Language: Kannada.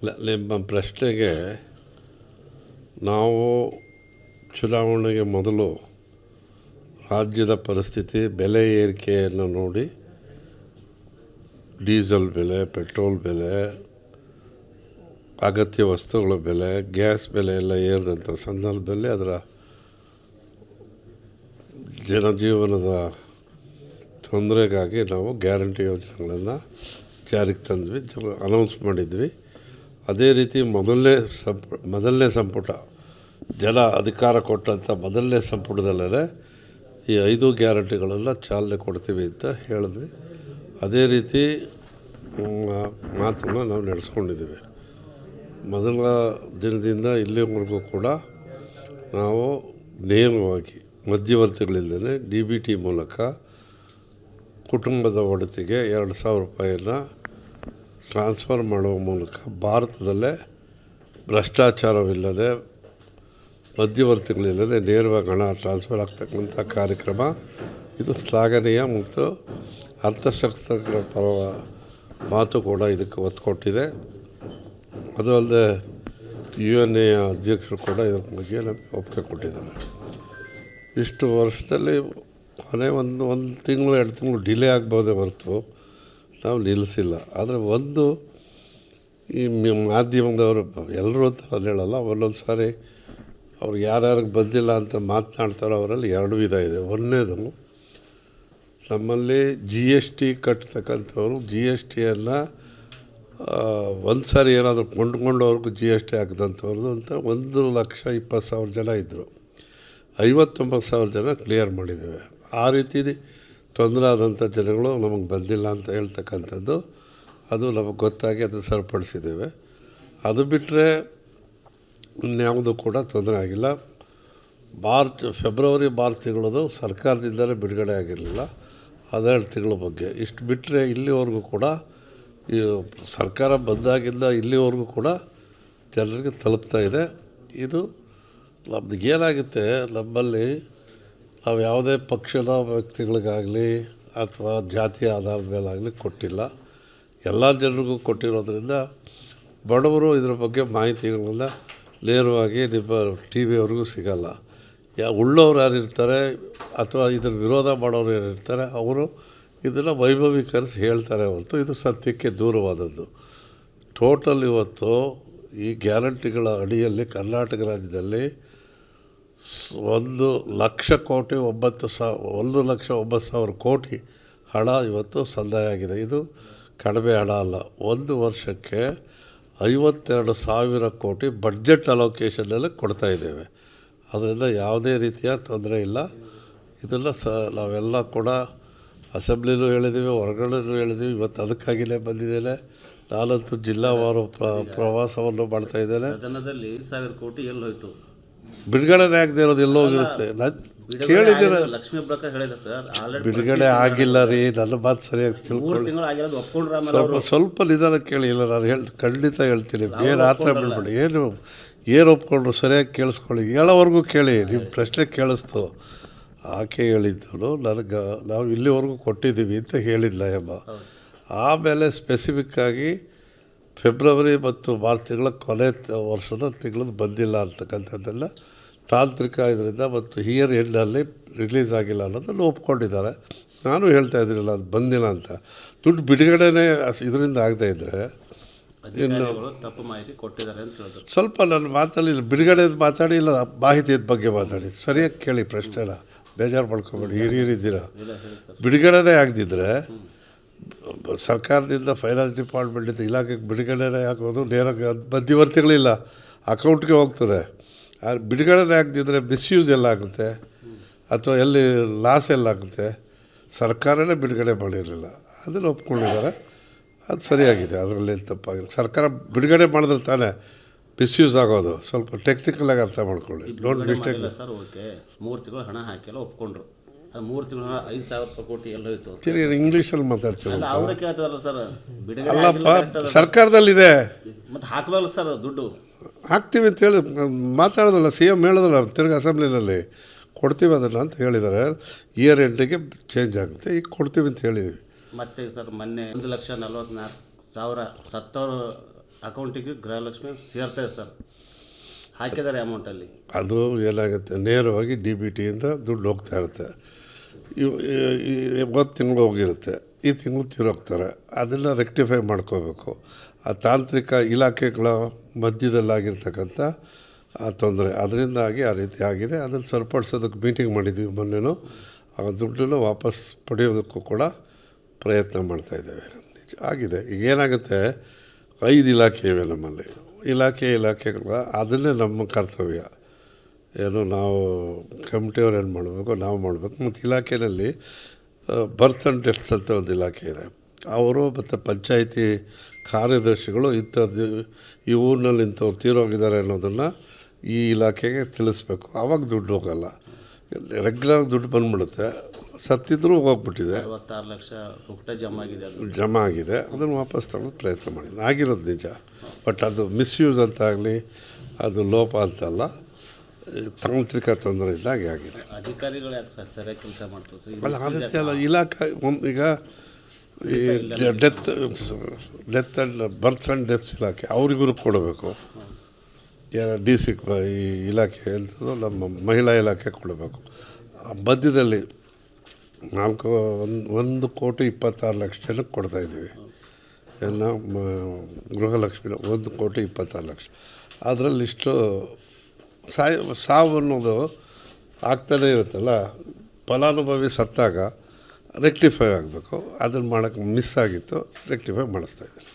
ನಿಮ್ಮ ಪ್ರಶ್ನೆಗೆ ನಾವು ಚುನಾವಣೆಗೆ ಮೊದಲು ರಾಜ್ಯದ ಪರಿಸ್ಥಿತಿ ಬೆಲೆ ಏರಿಕೆಯನ್ನು ನೋಡಿ ಡೀಸೆಲ್ ಬೆಲೆ, ಪೆಟ್ರೋಲ್ ಬೆಲೆ, ಅಗತ್ಯ ವಸ್ತುಗಳ ಬೆಲೆ, ಗ್ಯಾಸ್ ಬೆಲೆ ಎಲ್ಲ ಏರಿದಂಥ ಸಂದರ್ಭದಲ್ಲಿ ಅದರ ಜನಜೀವನದ ತೊಂದರೆಗಾಗಿ ನಾವು ಗ್ಯಾರಂಟಿ ಯೋಜನೆಗಳನ್ನು ಜಾರಿಗೆ ತಂದ್ವಿ, ಅನೌನ್ಸ್ ಮಾಡಿದ್ವಿ. ಅದೇ ರೀತಿ ಮೊದಲನೇ ಸಂಪುಟ ಜನ ಅಧಿಕಾರ ಕೊಟ್ಟಂಥ ಮೊದಲನೇ ಸಂಪುಟದಲ್ಲೇ ಈ 5 ಗ್ಯಾರಂಟಿಗಳೆಲ್ಲ ಚಾಲನೆ ಕೊಡ್ತೀವಿ ಅಂತ ಹೇಳಿದ್ವಿ. ಅದೇ ರೀತಿ ಮಾತನ್ನು ನಾವು ನಡೆಸ್ಕೊಂಡಿದ್ದೀವಿ. ಮೊದಲ ದಿನದಿಂದ ಇಲ್ಲಿವರೆಗೂ ಕೂಡ ನಾವು ನೇರವಾಗಿ ಮಧ್ಯವರ್ತಿಗಳಿಲ್ಲದೇ DBT ಮೂಲಕ ಕುಟುಂಬದ ಒಡತಿಗೆ 2,000 ರೂಪಾಯಿಯನ್ನು ಟ್ರಾನ್ಸ್ಫರ್ ಮಾಡುವ ಮೂಲಕ ಭಾರತದಲ್ಲೇ ಭ್ರಷ್ಟಾಚಾರವಿಲ್ಲದೆ ಮಧ್ಯವರ್ತಿಗಳಿಲ್ಲದೆ ನೇರವಾಗಿ ಹಣ ಟ್ರಾನ್ಸ್ಫರ್ ಆಗ್ತಕ್ಕಂಥ ಕಾರ್ಯಕ್ರಮ ಇದು ಶ್ಲಾಘನೀಯ ಮತ್ತು ಅರ್ಥಶಾಸ್ತ್ರಜ್ಞರ ಪರ ಮಾತು ಕೂಡ ಇದಕ್ಕೆ ಒತ್ತು ಕೊಟ್ಟಿದೆ. ಅದು ಅಲ್ಲದೆ UNA ಅಧ್ಯಕ್ಷರು ಕೂಡ ಇದರ ಬಗ್ಗೆ ನಮಗೆ ಒಪ್ಪಿಗೆ ಕೊಟ್ಟಿದ್ದಾರೆ. ಇಷ್ಟು ವರ್ಷದಲ್ಲಿ ಕೊನೆ ಒಂದು ತಿಂಗಳು 2 ತಿಂಗಳು ಡಿಲೇ ಆಗ್ಬೋದೇ ಹೊರತು ನಾವು ನಿಲ್ಲಿಸಿಲ್ಲ. ಆದರೆ ಈ ಮಾಧ್ಯಮದವರು ಎಲ್ಲರೂ ಅಂತ ನಾನು ಹೇಳಲ್ಲ, ಒಂದೊಂದು ಸಾರಿ ಅವ್ರು ಯಾರ್ಯಾರಿಗೆ ಬಂದಿಲ್ಲ ಅಂತ ಮಾತನಾಡ್ತಾರೋ ಅವರಲ್ಲಿ 2 ವಿಧ ಇದೆ. ಒಂದನೇದು, ನಮ್ಮಲ್ಲಿ GST ಕಟ್ತಕ್ಕಂಥವ್ರು GSTಯನ್ನು ಒಂದು ಸಾರಿ ಏನಾದರೂ ಕೊಂಡ್ಕೊಂಡವ್ರಿಗೂ GST ಹಾಕಿದಂಥವ್ರದ್ದು ಅಂತ 1,20,000 ಜನ ಇದ್ದರು. 59,000 ಜನ ಕ್ಲಿಯರ್ ಮಾಡಿದ್ದೇವೆ. ಆ ರೀತಿ ತೊಂದರೆ ಆದಂಥ ಜನಗಳು ನಮಗೆ ಬಂದಿಲ್ಲ ಅಂತ ಹೇಳ್ತಕ್ಕಂಥದ್ದು ಅದು ನಮಗೆ ಗೊತ್ತಾಗಿ ಅದು ಸರಿಪಡಿಸಿದ್ದೇವೆ. ಅದು ಬಿಟ್ಟರೆ ಇನ್ಯಾವುದೂ ಕೂಡ ತೊಂದರೆ ಆಗಿಲ್ಲ. ಫೆಬ್ರವರಿ ಮಾರ್ಚ್ ತಿಂಗಳದು ಸರ್ಕಾರದಿಂದಲೇ ಬಿಡುಗಡೆ ಆಗಿರಲಿಲ್ಲ, 12 ತಿಂಗಳ ಬಗ್ಗೆ. ಇಷ್ಟು ಬಿಟ್ಟರೆ ಇಲ್ಲಿವರೆಗೂ ಕೂಡ ಈ ಸರ್ಕಾರ ಬಂದಾಗಿಂದ ಇಲ್ಲಿವರೆಗೂ ಕೂಡ ಜನರಿಗೆ ತಲುಪ್ತಾ ಇದೆ. ಇದು ನಮ್ದು ಏನಾಗುತ್ತೆ, ನಮ್ಮಲ್ಲಿ ನಾವು ಯಾವುದೇ ಪಕ್ಷದ ವ್ಯಕ್ತಿಗಳಿಗಾಗಲಿ ಅಥವಾ ಜಾತಿಯ ಆಧಾರದ ಮೇಲಾಗಲಿ ಕೊಟ್ಟಿಲ್ಲ, ಎಲ್ಲ ಜನರಿಗೂ ಕೊಟ್ಟಿರೋದ್ರಿಂದ ಬಡವರು ಇದರ ಬಗ್ಗೆ ಮಾಹಿತಿಗಳನ್ನ ನೇರವಾಗಿ ನಿಮ್ಮ TVಯವ್ರಿಗೂ ಸಿಗಲ್ಲ. ಉಳ್ಳೋರು ಯಾರಿರ್ತಾರೆ ಅಥವಾ ಇದರ ವಿರೋಧ ಮಾಡೋರು ಯಾರಿರ್ತಾರೆ ಅವರು ಇದನ್ನು ವೈಭವೀಕರಿಸಿ ಹೇಳ್ತಾರೆ ಹೊರತು ಇದು ಸತ್ಯಕ್ಕೆ ದೂರವಾದದ್ದು. ಟೋಟಲ್ ಇವತ್ತು ಈ ಗ್ಯಾರಂಟಿಗಳ ಅಡಿಯಲ್ಲಿ ಕರ್ನಾಟಕ ರಾಜ್ಯದಲ್ಲಿ 1,09,000 ಕೋಟಿ ಹಣ ಇವತ್ತು ಸಂದಾಯ ಆಗಿದೆ. ಇದು ಕಡಿಮೆ ಹಣ ಅಲ್ಲ. ಒಂದು ವರ್ಷಕ್ಕೆ 52,000 ಕೋಟಿ ಬಡ್ಜೆಟ್ ಅಲೋಕೇಶನ್ನಲ್ಲಿ ಕೊಡ್ತಾಯಿದ್ದೇವೆ. ಅದರಿಂದ ಯಾವುದೇ ರೀತಿಯ ತೊಂದರೆ ಇಲ್ಲ. ಇದನ್ನು ನಾವೆಲ್ಲ ಕೂಡ ಅಸೆಂಬ್ಲಿಲೂ ಹೇಳಿದ್ದೀವಿ, ಹೊರಗಡೆನೂ ಹೇಳಿದ್ದೀವಿ. ಇವತ್ತು ಅದಕ್ಕಾಗಿಯೇ ಬಂದಿದ್ದೇನೆ. ನಾನಂತೂ ಜಿಲ್ಲಾವಾರು ಪ್ರವಾಸವನ್ನು ಮಾಡ್ತಾಯಿದ್ದೇನೆ. ಸದನದಲ್ಲಿ 1,000 ಕೋಟಿ ಎಲ್ಲೋಯ್ತು? ಬಿಡುಗಡೆ ಆಗದೆ ಇರೋದು ಎಲ್ಲೋಗಿರುತ್ತೆ. ಕೇಳಿದ್ದೀರ? ಲಕ್ಷ್ಮೀ ಹೆಬ್ಬಾಳ್ಕರ್ ಹೇಳಿಲ್ಲ ಸರ್, ಬಿಡುಗಡೆ ಆಗಿಲ್ಲ ರೀ. ನನ್ನ ಮಾತು ಸರಿಯಾಗಿ ತಿಳ್ಕೊಳ್ಳಿ. ಸ್ವಲ್ಪ ನಿಧಾನ ಕೇಳಿ. ಇಲ್ಲ, ನಾನು ಖಂಡಿತ ಹೇಳ್ತೀನಿ. ಏನು ಆತರ ಬಿಡ್ಬೇಡಿ. ಏನು ಒಪ್ಕೊಂಡ್ರು ಸರಿಯಾಗಿ ಕೇಳಿಸ್ಕೊಳ್ಳಿ. ಹೇಳೋವರೆಗೂ ಕೇಳಿ. ನಿಮ್ಮ ಪ್ರಶ್ನೆ ಕೇಳಿಸ್ತು. ಆಕೆ ಹೇಳಿದ್ದು ನಾವು ಇಲ್ಲಿವರೆಗೂ ಕೊಟ್ಟಿದ್ದೀವಿ ಅಂತ ಹೇಳಿದ್ಲ ಎಂಬ. ಆಮೇಲೆ ಸ್ಪೆಸಿಫಿಕ್ಕಾಗಿ ಫೆಬ್ರವರಿ ಮತ್ತು ಮಾರ್ಚ್ ತಿಂಗಳ ಕೊನೆ ವರ್ಷದ ತಿಂಗಳದ್ದು ಬಂದಿಲ್ಲ ಅಂತಕ್ಕಂಥದ್ದೆಲ್ಲ ತಾಂತ್ರಿಕ ಇದರಿಂದ ಮತ್ತು ಇಯರ್ ಎಂಡಲ್ಲಿ ರಿಲೀಸ್ ಆಗಿಲ್ಲ ಅನ್ನೋದನ್ನು ಒಪ್ಕೊಂಡಿದ್ದಾರೆ. ನಾನು ಹೇಳ್ತಾ ಇದ್ದೀನಲ್ಲ, ಅದು ಬಂದಿಲ್ಲ ಅಂತ. ದುಡ್ಡು ಬಿಡುಗಡೆನೇ ಇದರಿಂದ ಆಗದೇ ಇದ್ದರೆ ಇನ್ನು ತಪ್ಪು ಮಾಹಿತಿ ಕೊಟ್ಟಿದ್ದಾರೆ ಅಂತ ಹೇಳಿದ್ರು. ಸ್ವಲ್ಪ ನನ್ನ ಮಾತಲ್ಲಿ ಬಿಡುಗಡೆ ಮಾತಾಡಿ, ಇಲ್ಲ ಮಾಹಿತಿಯ ಬಗ್ಗೆ ಮಾತಾಡಿ. ಸರಿಯಾಗಿ ಕೇಳಿ ಪ್ರಶ್ನೆನ, ಬೇಜಾರು ಮಾಡ್ಕೊಬೇಡಿ. ಹಿರಿಯರಿದ್ದೀರಾ. ಬಿಡುಗಡೆನೇ ಆಗದಿದ್ದರೆ ಸರ್ಕಾರದಿಂದ ಫೈನಾನ್ಸ್ ಡಿಪಾರ್ಟ್ಮೆಂಟಿಂದ ಇಲಾಖೆಗೆ ಬಿಡುಗಡೆನೇ ಹಾಕೋದು, ನೇರವಾಗಿ ಮಧ್ಯವರ್ತಿಗಳಿಲ್ಲ, ಅಕೌಂಟ್ಗೆ ಹೋಗ್ತದೆ. ಬಿಡುಗಡೆನೇ ಆಗದಿದ್ದರೆ ಮಿಸ್ಯೂಸ್ ಎಲ್ಲ ಆಗುತ್ತೆ ಅಥವಾ ಎಲ್ಲಿ ಲಾಸ್ ಎಲ್ಲ ಆಗುತ್ತೆ. ಸರ್ಕಾರನೇ ಬಿಡುಗಡೆ ಮಾಡಿರಲಿಲ್ಲ, ಅದನ್ನು ಒಪ್ಕೊಂಡಿದ್ದಾರೆ. ಅದು ಸರಿಯಾಗಿದೆ, ಅದರಲ್ಲಿ ತಪ್ಪಾಗಿಲ್ಲ. ಸರ್ಕಾರ ಬಿಡುಗಡೆ ಮಾಡಿದ್ರೆ ತಾನೇ ಮಿಸ್ಯೂಸ್ ಆಗೋದು. ಸ್ವಲ್ಪ ಟೆಕ್ನಿಕಲಾಗಿ ಅರ್ಥ ಮಾಡ್ಕೊಳ್ಳಿ. Don't mistake sir. ಓಕೆ, 3 ತಿಂಗಳು ಹಣ ಹಾಕಿಲ್ಲ, ಒಪ್ಕೊಂಡ್ರು. ಅದು 3 ತಿಂಗಳು 5,000 ಕೋಟಿ ಎಲ್ಲ ಹೋಯ್ತು. ತಿರುಗಿ ಇಂಗ್ಲೀಷಲ್ಲಿ ಮಾತಾಡ್ತೀವಿ. ಅವರೇ ಕೇಳ್ತಾರಲ್ಲ ಸರ್, ಅಲ್ಲಪ್ಪ, ಸರ್ಕಾರದಲ್ಲಿದೆ ಮತ್ತು ಹಾಕಬಲ್ಲ ಸರ್, ದುಡ್ಡು ಹಾಕ್ತೀವಿ ಅಂತ ಹೇಳಿ ಮಾತಾಡೋದಲ್ಲ. CM ಹೇಳಿದಲ್ಲ ತಿರ್ಗಿ ಅಸೆಂಬ್ಲಿನಲ್ಲಿ, ಕೊಡ್ತೀವಿ ಅದನ್ನು ಅಂತ ಹೇಳಿದ್ದಾರೆ. ಇಯರ್ ಎಂಡಿಗೆ ಚೇಂಜ್ ಆಗುತ್ತೆ, ಈಗ ಕೊಡ್ತೀವಿ ಅಂತ ಹೇಳಿದ್ವಿ. ಮತ್ತೆ ಸರ್ ಮೊನ್ನೆ 1,40,44,000 ಸತ್ತವರು ಅಕೌಂಟಿಗೆ ಗೃಹಲಕ್ಷ್ಮಿ ಸೇರ್ತಾ ಇದೆ ಸರ್, ಹಾಕಿದ್ದಾರೆ ಅಮೌಂಟಲ್ಲಿ. ಅದು ಏನಾಗುತ್ತೆ, ನೇರವಾಗಿ ಡಿ ಬಿ ಟಿಯಿಂದ ದುಡ್ಡು ಹೋಗ್ತಾ ಇರುತ್ತೆ. ಇವತ್ತು ತಿಂಗಳು ಹೋಗಿರುತ್ತೆ, ಈ ತಿಂಗಳು ತೀರೋಗ್ತಾರೆ. ಅದನ್ನು ರೆಕ್ಟಿಫೈ ಮಾಡ್ಕೋಬೇಕು. ಆ ತಾಂತ್ರಿಕ ಇಲಾಖೆಗಳ ಮಧ್ಯದಲ್ಲಾಗಿರ್ತಕ್ಕಂಥ ಆ ತೊಂದರೆ, ಅದರಿಂದಾಗಿ ಆ ರೀತಿ ಆಗಿದೆ. ಅದನ್ನು ಸರಿಪಡಿಸೋದಕ್ಕೆ ಮೀಟಿಂಗ್ ಮಾಡಿದ್ವಿ ಮೊನ್ನೆನೂ. ಆ ದುಡ್ಡನ್ನು ವಾಪಸ್ ಪಡೆಯೋದಕ್ಕೂ ಕೂಡ ಪ್ರಯತ್ನ ಮಾಡ್ತಾಯಿದ್ದೇವೆ. ನಿಜ ಆಗಿದೆ. ಈಗ ಏನಾಗುತ್ತೆ, 5 ಇಲಾಖೆ ಇವೆ ನಮ್ಮಲ್ಲಿ. ಇಲಾಖೆಗಳ ಅದನ್ನೇ ನಮ್ಮ ಕರ್ತವ್ಯ. ಏನು ನಾವು ಕಮಿಟಿಯವ್ರು ಏನು ಮಾಡಬೇಕು, ನಾವು ಮಾಡಬೇಕು. ಮತ್ತು ಇಲಾಖೆಯಲ್ಲಿ ಬರ್ತ್ ಆ್ಯಂಡ್ ಡೆತ್ಸ್ ಅಂತ ಒಂದು ಇಲಾಖೆ ಇದೆ. ಅವರು ಮತ್ತು ಪಂಚಾಯಿತಿ ಕಾರ್ಯದರ್ಶಿಗಳು ಇಂಥದ್ದು ಈ ಊರಿನಲ್ಲಿ ಇಂಥವ್ರು ತೀರೋಗಿದ್ದಾರೆ ಅನ್ನೋದನ್ನು ಈ ಇಲಾಖೆಗೆ ತಿಳಿಸ್ಬೇಕು. ಆವಾಗ ದುಡ್ಡು ಹೋಗಲ್ಲ. ರೆಗ್ಯುಲರ್ ದುಡ್ಡು ಬಂದ್ಬಿಡುತ್ತೆ. ಸತ್ತಿದ್ರೂ ಹೋಗ್ಬಿಟ್ಟಿದೆ, 66 ಲಕ್ಷ ಜಮಾ ಆಗಿದೆ. ಅದನ್ನು ವಾಪಸ್ ತಗೊಳ್ಳೋದು ಪ್ರಯತ್ನ ಮಾಡಿ ಆಗಿರೋದು ನಿಜ. ಬಟ್ ಅದು ಮಿಸ್ಯೂಸ್ ಅಂತಾಗಲಿ, ಅದು ಲೋಪ ಅಂತಲ್ಲ, ತಾಂತ್ರಿಕ ತೊಂದರೆ ಇದ್ದಾಗೆ ಆಗಿದೆ. ಅಧಿಕಾರಿಗಳು ಯಾಕೆ ಸರ್ ಸರಿಯಾಗಿ ಕೆಲಸ ಮಾಡ್ತಾರೆ? ಅಲ್ಲ, ಆ ರೀತಿ ಅಲ್ಲ. ಇಲಾಖೆ ಈಗ ಈ death and berths and deaths ಇಲಾಖೆ ಅವ್ರಿಗೂ ಕೊಡಬೇಕು. ಡಿ ಸಿ ಈ ಇಲಾಖೆ ಎಂಥದ್ದು ನಮ್ಮ ಮಹಿಳಾ ಇಲಾಖೆ ಕೊಡಬೇಕು. ಆ ಮಧ್ಯದಲ್ಲಿ 1,26,00,000 ಜನಕ್ಕೆ ಕೊಡ್ತಾಯಿದ್ದೀವಿ. ಎಲ್ಲ ಗೃಹಲಕ್ಷ್ಮಿ 1,26,00,000. ಅದರಲ್ಲಿಷ್ಟು ಸಾವು ಅನ್ನೋದು ಆಗ್ತಾನೇ ಇರುತ್ತಲ್ಲ. ಫಲಾನುಭವಿ ಸತ್ತಾಗ ರೆಕ್ಟಿಫೈ ಆಗಬೇಕು. ಅದನ್ನು ಮಾಡೋಕ್ಕೆ ಮಿಸ್ ಆಗಿತ್ತು, ರೆಕ್ಟಿಫೈ ಮಾಡಿಸ್ತಾಯಿದ್ದಾರೆ.